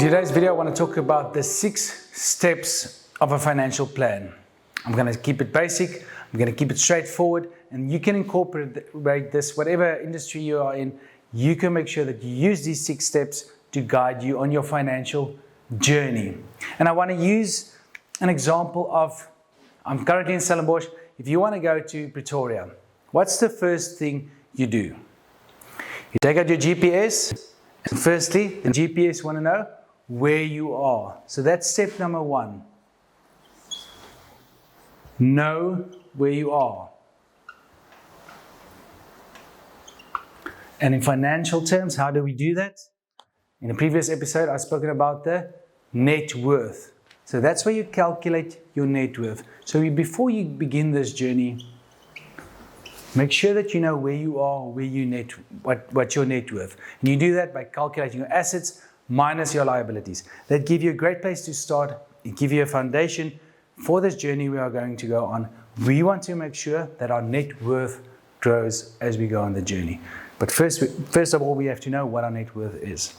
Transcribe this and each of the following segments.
In today's video, I want to talk about the 6 steps of a financial plan. I'm going to keep it basic, I'm going to keep it straightforward, and you can incorporate this, whatever industry you are in, you can make sure that you use these 6 steps to guide you on your financial journey. And I want to use an example of, I'm currently in Stellenbosch. If you want to go to Pretoria, what's the first thing you do? You take out your GPS, and firstly, the GPS want to know where you are. So that's step number 1. Know where you are. And in financial terms, how do we do that? In a previous episode, I've spoken about the net worth. So that's where you calculate your net worth. So before you begin this journey, make sure that you know where you are, what's your net worth. And you do that by calculating your assets minus your liabilities. That give you a great place to start. It give you a foundation for this journey we are going to go on. We want to make sure that our net worth grows as we go on the journey. But first of all, we have to know what our net worth is.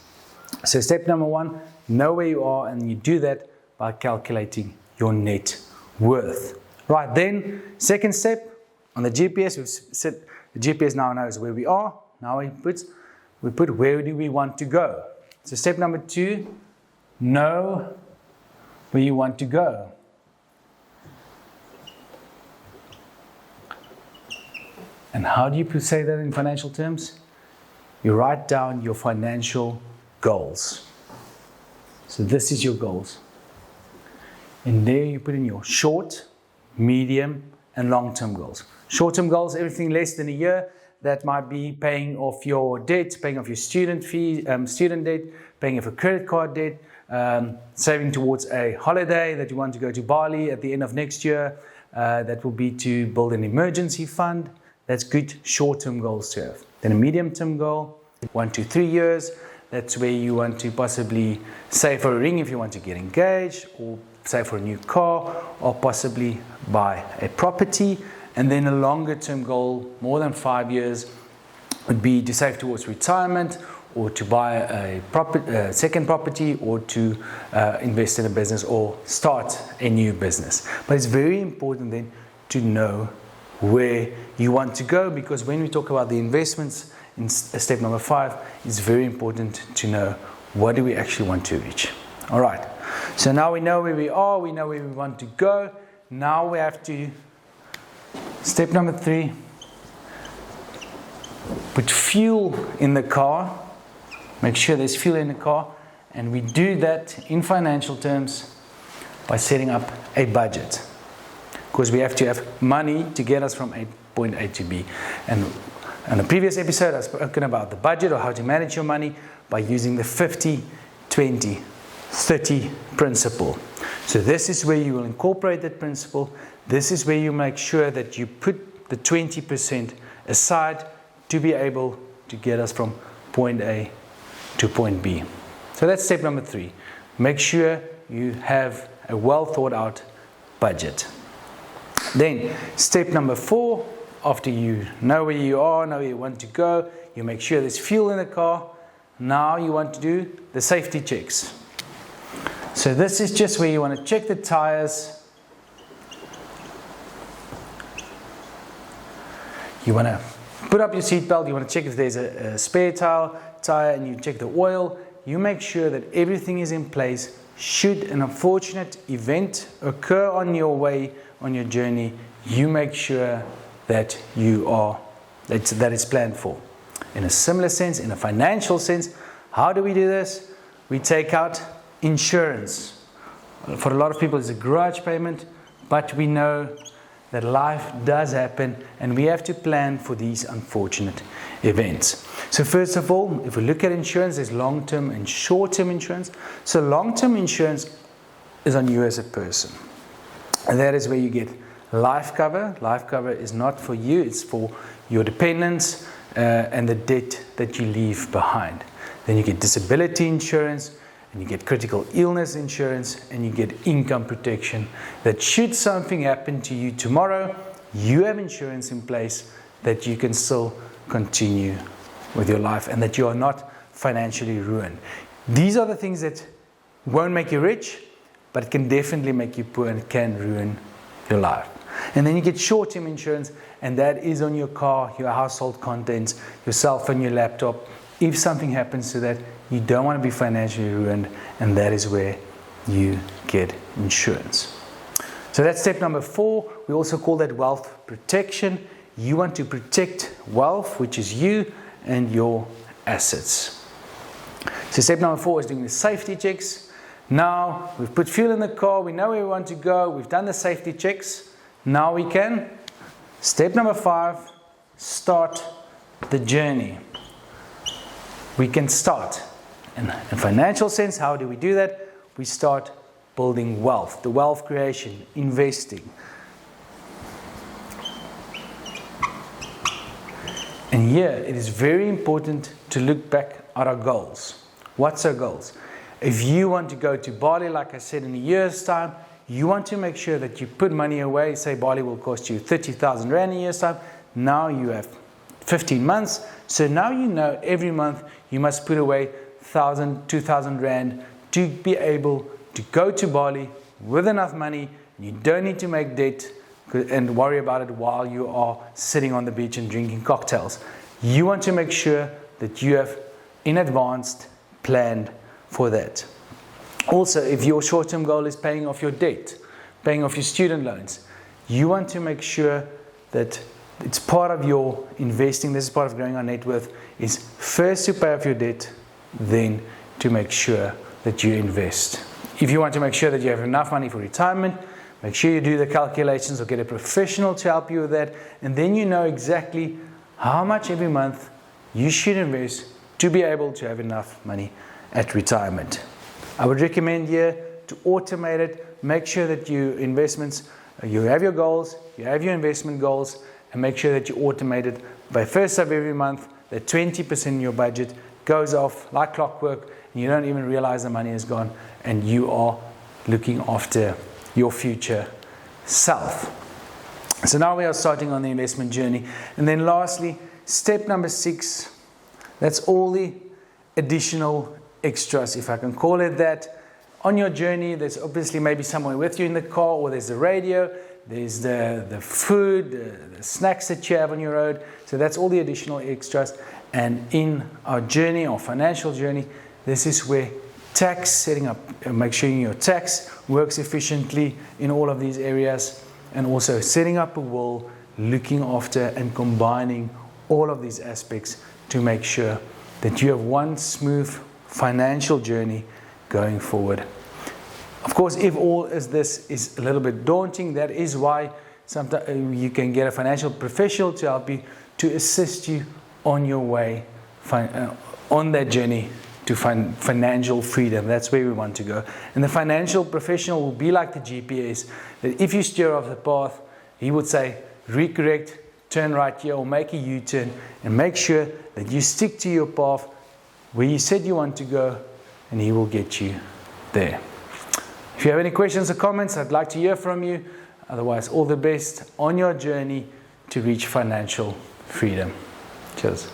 So step number 1, know where you are, and you do that by calculating your net worth. Right, then, second step, on the GPS, we've set, the GPS now knows where we are. Now we put where do we want to go. So step number 2, know where you want to go. And how do you say that in financial terms? You write down your financial goals. So this is your goals. And there you put in your short, medium, and long-term goals. Short-term goals, everything less than a year. That might be paying off your debt, paying off your student fee, student debt, paying off a credit card debt, saving towards a holiday that you want to go to Bali at the end of next year. That will be to build an emergency fund. That's good short-term goals to have. Then a medium-term goal, 1 to 3 years. That's where you want to possibly save for a ring if you want to get engaged, or save for a new car, or possibly buy a property. And then a longer-term goal, more than 5 years, would be to save towards retirement, or to buy a second property, or to invest in a business, or start a new business. But it's very important then to know where you want to go, because when we talk about the investments in step number 5, it's very important to know what do we actually want to reach. All right, so now we know where we are, we know where we want to go. Now we have to, step number 3, put fuel in the car. Make sure there's fuel in the car, and we do that in financial terms by setting up a budget. Because we have to have money to get us from point A to B. And in the previous episode, I've spoken about the budget, or how to manage your money by using the 50-20-30 principle. So this is where you will incorporate that principle. This is where you make sure that you put the 20% aside to be able to get us from point A to point B. So that's step number 3. Make sure you have a well thought out budget. Then step number 4, after you know where you are, know where you want to go, you make sure there's fuel in the car. Now you want to do the safety checks. So this is just where you want to check the tires. You want to put up your seatbelt, you want to check if there's a spare tire, and you check the oil. You make sure that everything is in place. Should an unfortunate event occur on your way, on your journey, you make sure that that it's planned for. In a similar sense, in a financial sense, how do we do this? We take out insurance. For a lot of people, it's a garage payment, but we know that life does happen, and we have to plan for these unfortunate events. So first of all, if we look at insurance, there's long-term and short-term insurance. So long-term insurance is on you as a person. And that is where you get life cover. Life cover is not for you, it's for your dependents and the debt that you leave behind. Then you get disability insurance, and you get critical illness insurance, and you get income protection. That should something happen to you tomorrow, you have insurance in place that you can still continue with your life, and that you are not financially ruined. These are the things that won't make you rich, but it can definitely make you poor and it can ruin your life. And then you get short-term insurance, and that is on your car, your household contents, your cell phone, your laptop. If something happens to that, you don't want to be financially ruined, and that is where you get insurance. So that's step number 4. We also call that wealth protection. You want to protect wealth, which is you and your assets. So step number 4 is doing the safety checks. Now we've put fuel in the car, we know where we want to go, we've done the safety checks. Now we can, step number 5, start the journey. We can start. In a financial sense, how do we do that? We start building wealth, the wealth creation, investing. And here it is very important to look back at our goals. What's our goals? If you want to go to Bali, like I said, in a year's time, you want to make sure that you put money away. Say Bali will cost you 30,000 Rand in a year's time. Now you have 15 months. So now you know every month you must put away 1,000, 2,000 Rand to be able to go to Bali with enough money. You don't need to make debt and worry about it while you are sitting on the beach and drinking cocktails. You want to make sure that you have in advance planned for that. Also, if your short-term goal is paying off your debt, paying off your student loans, you want to make sure that it's part of your investing, this is part of growing our net worth, is first to pay off your debt, then to make sure that you invest. If you want to make sure that you have enough money for retirement, make sure you do the calculations or get a professional to help you with that, and then you know exactly how much every month you should invest to be able to have enough money at retirement. I would recommend here to automate it, make sure that your investments, you have your goals, you have your investment goals, and make sure that you automate it by 1st of every month, that 20% in your budget goes off like clockwork, and you don't even realize the money is gone, and you are looking after your future self. So now we are starting on the investment journey. And then lastly, step number 6, that's all the additional extras, if I can call it that. On your journey, there's obviously maybe someone with you in the car, or there's the radio, there's the food, the snacks that you have on your road. So that's all the additional extras. And in our journey, our financial journey, this is where tax, setting up, make sure your tax works efficiently in all of these areas, and also setting up a will, looking after and combining all of these aspects to make sure that you have one smooth financial journey going forward. Of course, if all of this is a little bit daunting, that is why sometimes you can get a financial professional to help you, to assist you on your way, on that journey to find financial freedom. That's where we want to go. And the financial professional will be like the GPS, that if you steer off the path, he would say, recorrect, turn right here, or make a U-turn, and make sure that you stick to your path where you said you want to go, and he will get you there. If you have any questions or comments, I'd like to hear from you. Otherwise, all the best on your journey to reach financial freedom. Cheers.